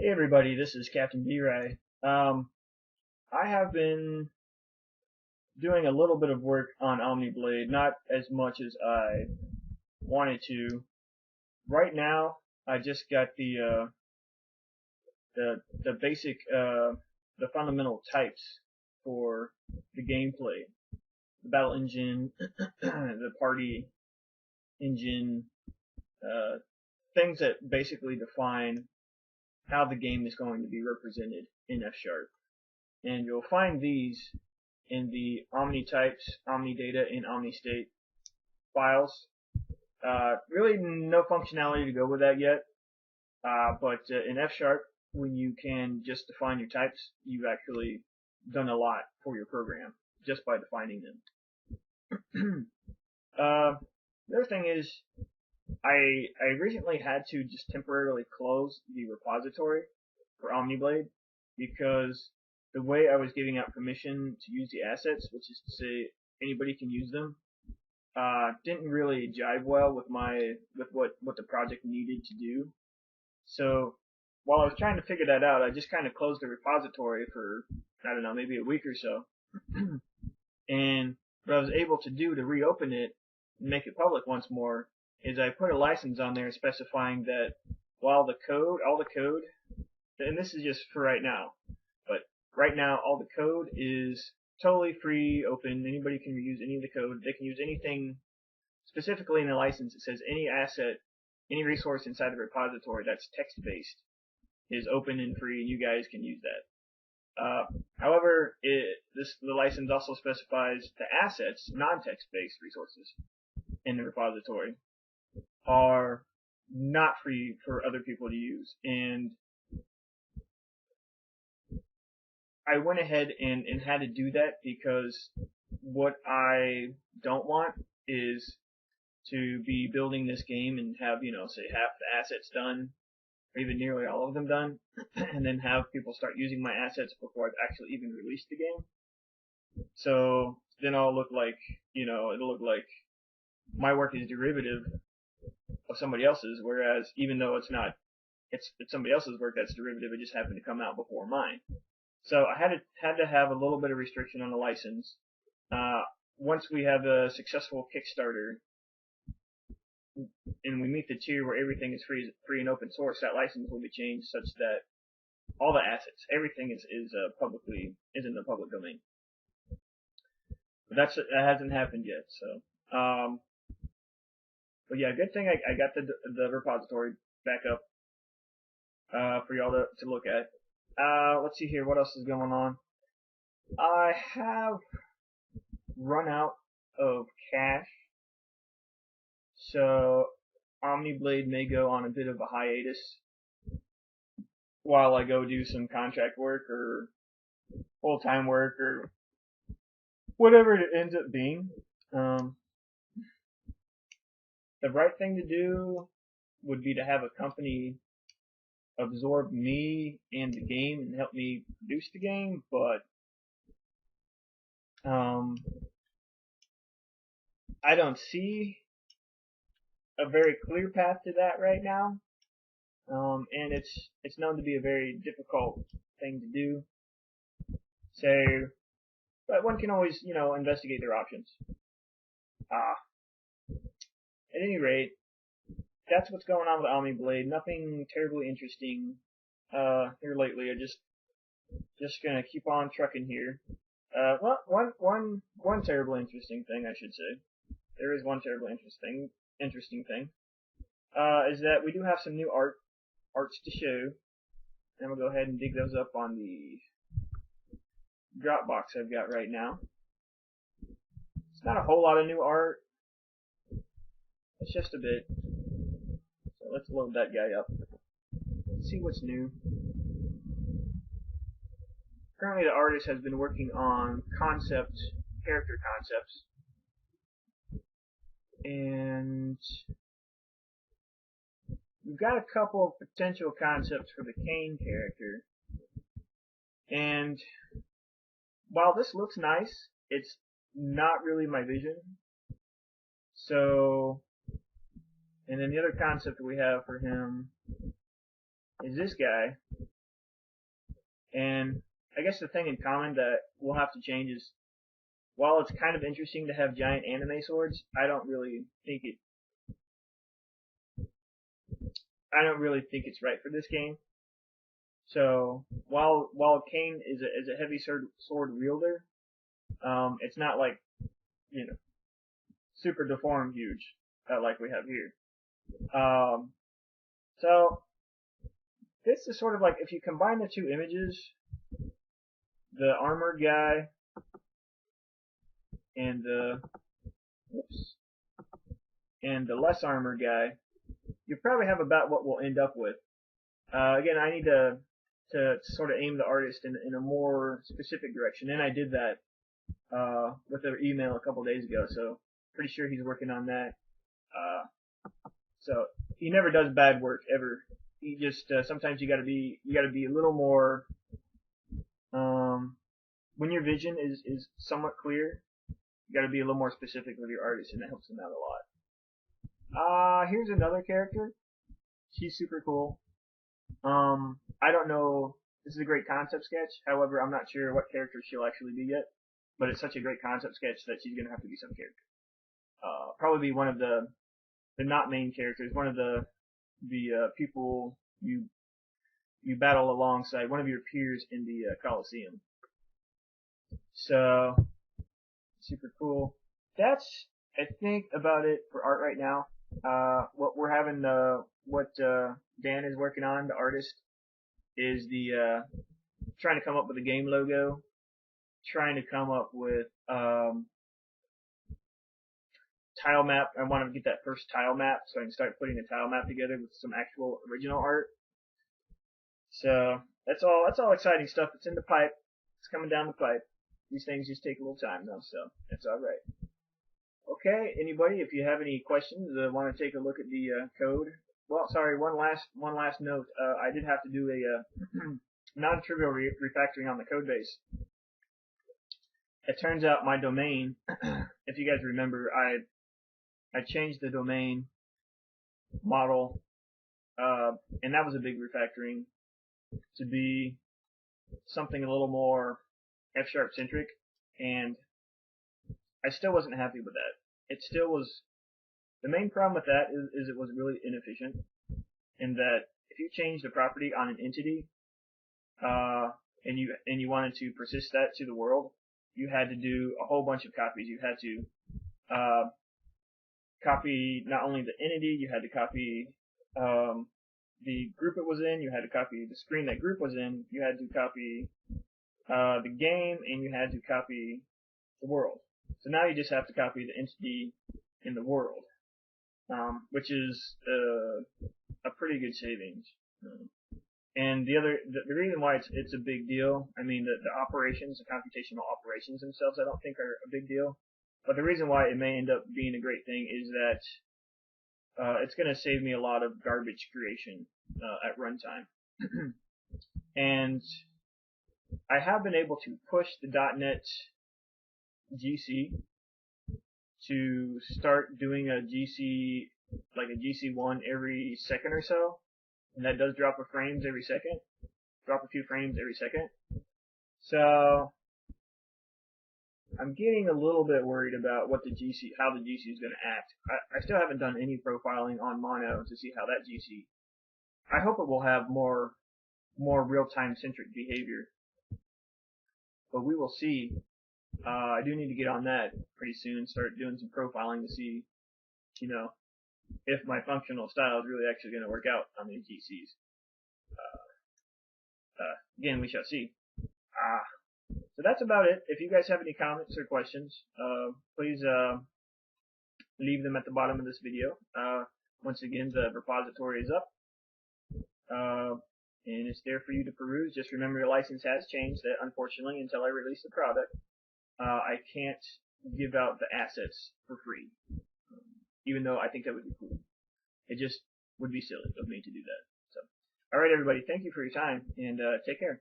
Hey everybody, this is Captain B-Rye. I have been doing a little bit of work on OmniBlade, not as much as I wanted to. Right now, I just got the basic the fundamental types for the gameplay, the battle engine, the party engine, uh, things that basically define how the game is going to be represented in F Sharp. And you'll find these in the OmniTypes, OmniData, and OmniState files. Really no functionality to go with that yet, but in F Sharp, when you can just define your types, you've actually done a lot for your program just by defining them. The other thing is, I recently had to just temporarily close the repository for OmniBlade because the way I was giving out permission to use the assets, which is to say anybody can use them, didn't really jive well with what the project needed to do. So while I was trying to figure that out, I just kind of closed the repository for, I don't know, maybe a week or so. And what I was able to do to reopen it and make it public once more is I put a license on there specifying that while all the code, and this is just for right now, but right now all the code is totally free, open. Anybody can use any of the code. They can use anything. Specifically in the license, it says any asset, any resource inside the repository that's text-based is open and free, and you guys can use that. However, the license also specifies the assets, non-text-based resources in the repository, are not free for other people to use. And I went ahead and had to do that because what I don't want is to be building this game and have, say half the assets done, or even nearly all of them done, and then have people start using my assets before I've actually even released the game. So then it'll look like my work is derivative of somebody else's, whereas even though it's not, it's somebody else's work that's derivative, it just happened to come out before mine. So I had to have a little bit of restriction on the license. Once we have a successful Kickstarter and we meet the tier where everything is free and open source, that license will be changed such that all the assets, everything is in the public domain. But that hasn't happened yet. So, but yeah, good thing I got the repository back up for y'all to look at. Let's see here, what else is going on. I have run out of cash, so OmniBlade may go on a bit of a hiatus while I go do some contract work or full-time work or whatever it ends up being. The right thing to do would be to have a company absorb me and the game and help me produce the game, but I don't see a very clear path to that right now, and it's known to be a very difficult thing to do. So, but one can always investigate their options. At any rate, that's what's going on with OmniBlade. Nothing terribly interesting here lately. I just gonna keep on trucking here. One terribly interesting thing, I should say. There is one terribly interesting thing. Is that we do have some new arts to show, and we'll go ahead and dig those up on the Dropbox I've got right now. It's not a whole lot of new art. It's just a bit. So let's load that guy up. Let's see what's new. Currently the artist has been working on character concepts. And we've got a couple of potential concepts for the Kane character. And while this looks nice, it's not really my vision. So, and then the other concept we have for him is this guy. And I guess the thing in common that we'll have to change is, while it's kind of interesting to have giant anime swords, I don't really think it's right for this game. So while Kane is a heavy sword wielder, it's not like, you know, super deformed huge like we have here. So this is sort of like, if you combine the two images, the armored guy and the less armored guy, you probably have about what we'll end up with. Again, I need to sort of aim the artist in a more specific direction, and I did that with an email a couple days ago, so pretty sure he's working on that. So he never does bad work ever. He just sometimes you gotta be a little more. When your vision is somewhat clear, you gotta be a little more specific with your artist, and that helps them out a lot. Here's another character. She's super cool. I don't know. This is a great concept sketch. However, I'm not sure what character she'll actually be yet. But it's such a great concept sketch that she's gonna have to be some character. Probably be one of the not main characters, one of the people you battle alongside, one of your peers in the Coliseum. So super cool. That's, I think, about it for art right now. What we're having, what Dan is working on, the artist, is the trying to come up with a game logo, trying to come up with tile map. I want to get that first tile map so I can start putting a tile map together with some actual original art. So that's all exciting stuff. It's in the pipe. It's coming down the pipe. These things just take a little time though, so that's all right. Okay, anybody, if you have any questions, want to take a look at the code. Well, sorry, one last note. I did have to do a non-trivial refactoring on the code base. It turns out my domain, if you guys remember, I changed the domain model, and that was a big refactoring, to be something a little more F# centric, and I still wasn't happy with that. It still was. The main problem with that is it was really inefficient, in that if you change the property on an entity, and you wanted to persist that to the world, you had to do a whole bunch of copies. You had to copy not only the entity, you had to copy the group it was in, you had to copy the screen that group was in, you had to copy the game, and you had to copy the world. So now you just have to copy the entity in the world, which is a pretty good savings. And the reason why it's a big deal, I mean, the operations, the computational operations themselves, I don't think are a big deal. But the reason why it may end up being a great thing is that it's going to save me a lot of garbage creation at runtime. And I have been able to push the .NET GC to start doing a GC, like a GC1 every second or so. And that does drop a few frames every second. So I'm getting a little bit worried about how the GC is going to act. I still haven't done any profiling on Mono to see how that GC. I hope it will have more real-time centric behavior, but we will see. I do need to get on that pretty soon. Start doing some profiling to see, if my functional style is really actually going to work out on these GCs. Again, we shall see. So that's about it. If you guys have any comments or questions, please leave them at the bottom of this video. Once again, the repository is up, and it's there for you to peruse. Just remember, your license has changed. That, unfortunately, until I release the product, I can't give out the assets for free, even though I think that would be cool. It just would be silly of me to do that. So, all right, everybody, thank you for your time, and take care.